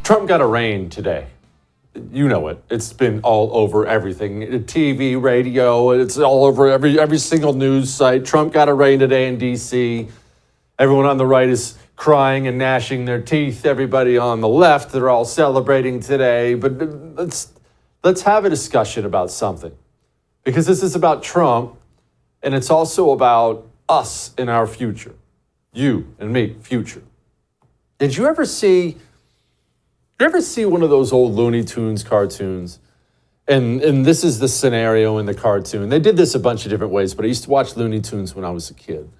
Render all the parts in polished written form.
Trump got arraigned today. You know it. It's been all over everything. TV, radio, it's all over every single news site. Trump got arraigned today in D.C. Everyone on the right is crying and gnashing their teeth. Everybody on the left, they're all celebrating today. But let's have a discussion about something. Because this is about Trump, and it's also about us in our future. You and me, future. Did you ever see one of those old Looney Tunes cartoons? And this is the scenario in the cartoon. They did this a bunch of different ways, but I used to watch Looney Tunes when I was a kid.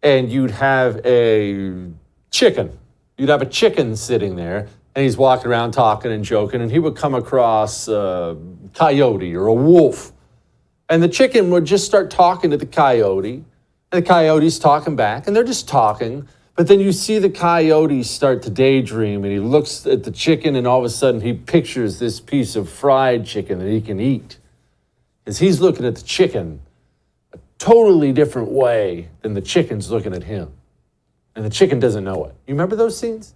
And you'd have a chicken. You'd have a chicken sitting there, and he's walking around talking and joking, and he would come across a coyote or a wolf. And the chicken would just start talking to the coyote, and the coyote's talking back, and they're just talking. But then you see the coyote start to daydream, and he looks at the chicken, and all of a sudden he pictures this piece of fried chicken that he can eat. As he's looking at the chicken a totally different way than the chicken's looking at him. And the chicken doesn't know it. You remember those scenes?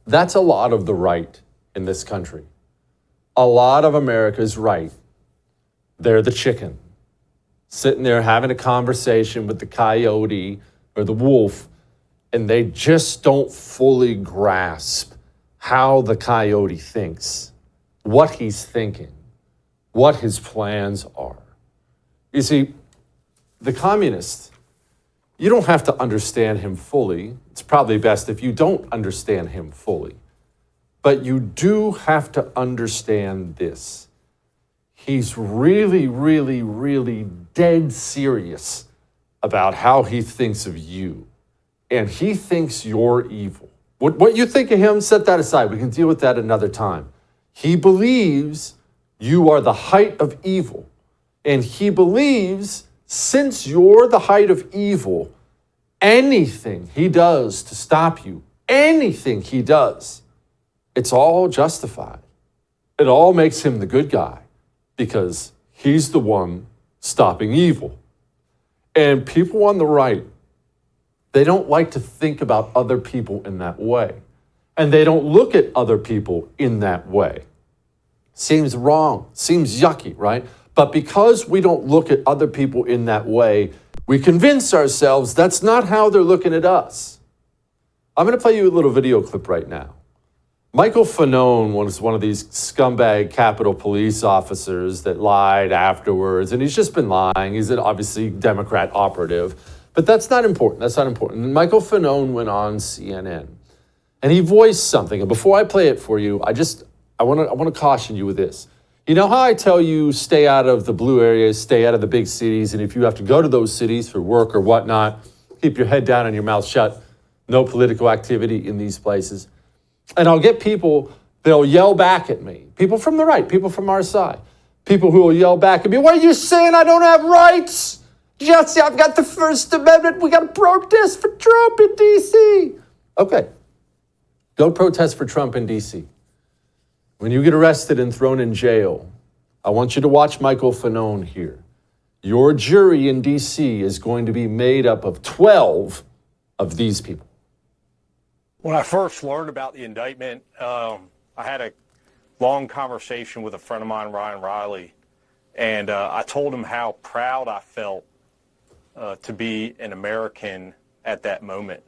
That's a lot of the right in this country. A lot of America's right. They're the chicken, sitting there having a conversation with the coyote or the wolf, and they just don't fully grasp how the coyote thinks, what he's thinking, what his plans are. You see, the communist, you don't have to understand him fully. It's probably best if you don't understand him fully. But you do have to understand this. He's really, really, really dead serious about how he thinks of you. And he thinks you're evil. What you think of him, set that aside. We can deal with that another time. He believes you are the height of evil. And he believes since you're the height of evil, anything he does to stop you, anything he does, it's all justified. It all makes him the good guy because he's the one stopping evil. And people on the right, they don't like to think about other people in that way. And they don't look at other people in that way. Seems wrong, seems yucky, right? But because we don't look at other people in that way, we convince ourselves that's not how they're looking at us. I'm going to play you a little video clip right now. Michael Fanone was one of these scumbag Capitol Police officers that lied afterwards, and he's just been lying. He's an obviously Democrat operative, but that's not important. That's not important. And Michael Fanone went on CNN, and he voiced something. And before I play it for you, I want to caution you with this. You know how I tell you stay out of the blue areas, stay out of the big cities, and if you have to go to those cities for work or whatnot, keep your head down and your mouth shut. No political activity in these places. And I'll get people, they'll yell back at me. People from the right, people from our side. People who will yell back at me, what are you saying? I don't have rights. Jesse, I've got the First Amendment. We got to protest for Trump in D.C. Okay, go protest for Trump in D.C. When you get arrested and thrown in jail, I want you to watch Michael Fanone here. Your jury in D.C. is going to be made up of 12 of these people. When I first learned about the indictment, I had a long conversation with a friend of mine, Ryan Riley, and I told him how proud I felt to be an American at that moment,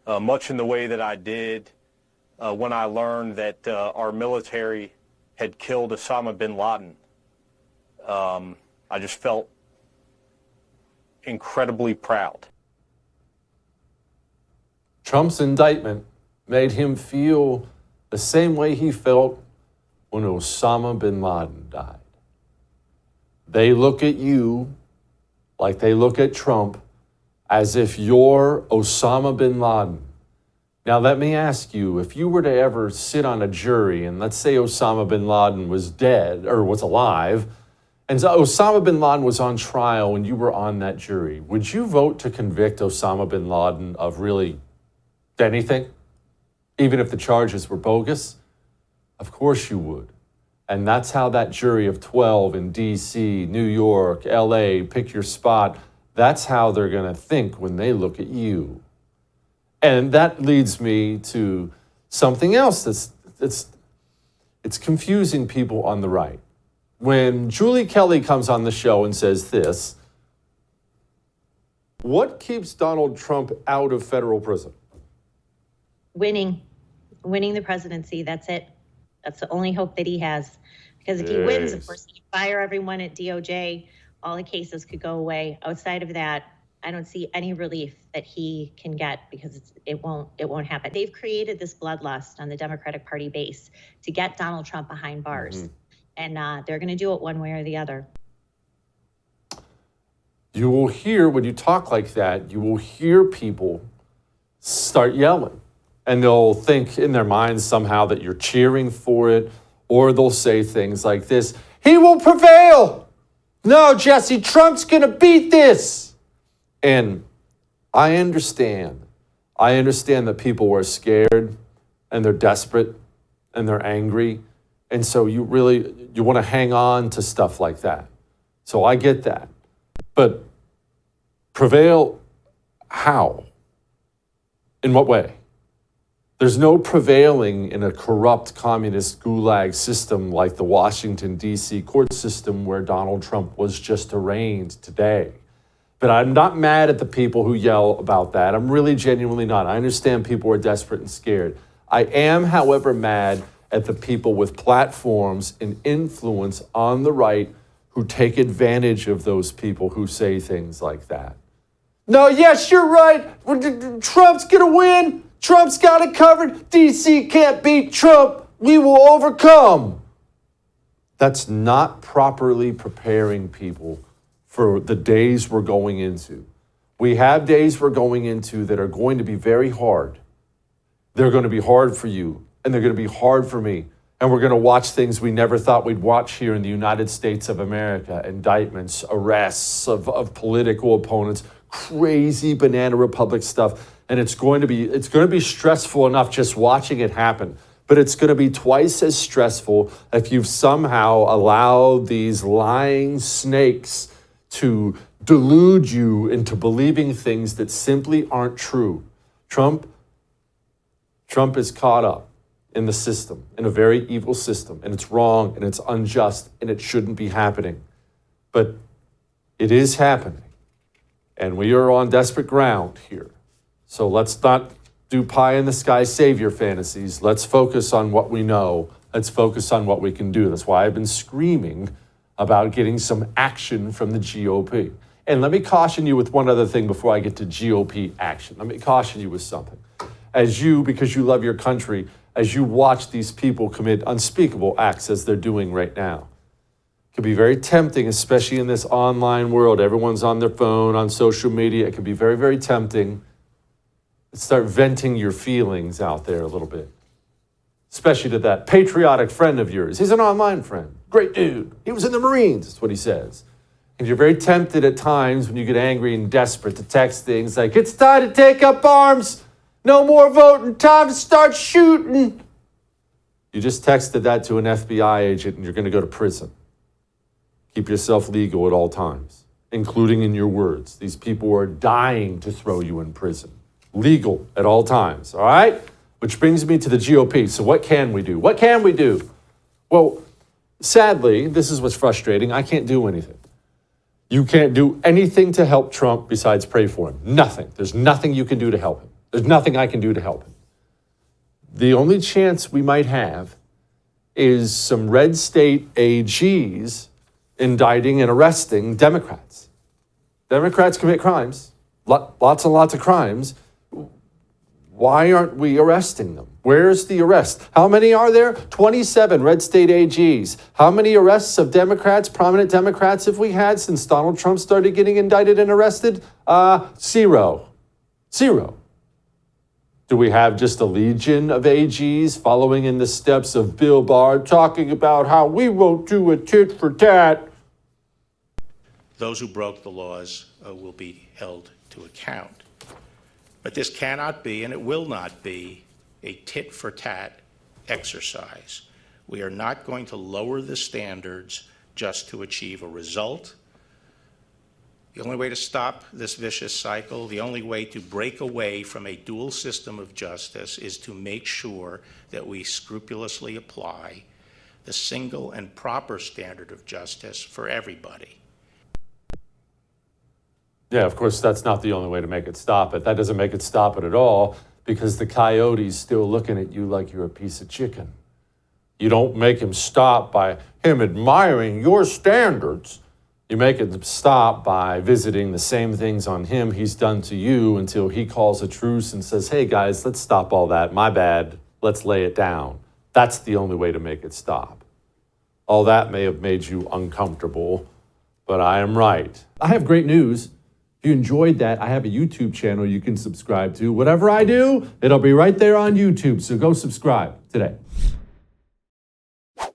much in the way that I did when I learned that our military had killed Osama bin Laden. I just felt incredibly proud. Trump's indictment made him feel the same way he felt when Osama bin Laden died. They look at you like they look at Trump as if you're Osama bin Laden. Now, let me ask you, if you were to ever sit on a jury and let's say Osama bin Laden was dead or was alive, and Osama bin Laden was on trial and you were on that jury, would you vote to convict Osama bin Laden of really anything, even if the charges were bogus? Of course you would. And that's how that jury of 12 in D.C., New York, L.A., pick your spot, that's how they're going to think when they look at you. And that leads me to something else it's confusing people on the right. When Julie Kelly comes on the show and says this, what keeps Donald Trump out of federal prison? Winning the presidency. That's it. That's the only hope that he has. Because if he wins, of course, he can fire everyone at DOJ. All the cases could go away. Outside of that, I don't see any relief that he can get, because it won't happen. They've created this bloodlust on the Democratic Party base to get Donald Trump behind bars. And they're going to do it one way or the other. You will hear, when you talk like that, you will hear people start yelling. And they'll think in their minds somehow that you're cheering for it, or they'll say things like this: he will prevail. No, Jesse, Trump's going to beat this. And I understand that people are scared and they're desperate and they're angry. And so you want to hang on to stuff like that. So I get that. But prevail how? In what way? There's no prevailing in a corrupt communist gulag system like the Washington, D.C. court system where Donald Trump was just arraigned today. But I'm not mad at the people who yell about that. I'm really genuinely not. I understand people are desperate and scared. I am, however, mad at the people with platforms and influence on the right who take advantage of those people who say things like that. No, yes, you're right. Trump's going to win. Trump's got it covered. DC can't beat Trump. We will overcome. That's not properly preparing people for the days we're going into. We have days we're going into that are going to be very hard. They're going to be hard for you, and they're going to be hard for me. And we're going to watch things we never thought we'd watch here in the United States of America: indictments, arrests of political opponents, crazy banana republic stuff. And it's going to be stressful enough just watching it happen. But it's going to be twice as stressful if you've somehow allowed these lying snakes to delude you into believing things that simply aren't true. Trump is caught up in the system, in a very evil system, and it's wrong and it's unjust and it shouldn't be happening. But it is happening, and we are on desperate ground here. So let's not do pie in the sky savior fantasies. Let's focus on what we know. Let's focus on what we can do. That's why I've been screaming about getting some action from the GOP. And let me caution you with one other thing before I get to GOP action. Let me caution you with something. Because you love your country, as you watch these people commit unspeakable acts as they're doing right now, it can be very tempting, especially in this online world. Everyone's on their phone, on social media. It can be very, very tempting. Start venting your feelings out there a little bit, especially to that patriotic friend of yours. He's an online friend. Great dude. He was in the Marines, that's what he says. And you're very tempted at times when you get angry and desperate to text things like, it's time to take up arms. No more voting. Time to start shooting. You just texted that to an FBI agent and you're going to go to prison. Keep yourself legal at all times, including in your words. These people are dying to throw you in prison. Legal at all times, all right? Which brings me to the GOP. So what can we do? What can we do? Well, sadly, this is what's frustrating. I can't do anything. You can't do anything to help Trump besides pray for him. Nothing. There's nothing you can do to help him. There's nothing I can do to help him. The only chance we might have is some red state AGs indicting and arresting Democrats. Democrats commit crimes, lots and lots of crimes. Why aren't we arresting them? Where's the arrest? How many are there? 27 red state AGs. How many arrests of Democrats, prominent Democrats, have we had since Donald Trump started getting indicted and arrested? Zero. Do we have just a legion of AGs following in the steps of Bill Barr, talking about how we won't do a tit for tat? Those who broke the laws will be held to account. But this cannot be, and it will not be, a tit-for-tat exercise. We are not going to lower the standards just to achieve a result. The only way to stop this vicious cycle, the only way to break away from a dual system of justice is to make sure that we scrupulously apply the single and proper standard of justice for everybody. Yeah, of course, that's not the only way to make it stop it. That doesn't make it stop it at all, because the coyote's still looking at you like you're a piece of chicken. You don't make him stop by him admiring your standards. You make it stop by visiting the same things on him he's done to you until he calls a truce and says, hey guys, let's stop all that. My bad. Let's lay it down. That's the only way to make it stop. All that may have made you uncomfortable, but I am right. I have great news. If you enjoyed that, I have a YouTube channel you can subscribe to. Whatever I do, it'll be right there on YouTube, so go subscribe today.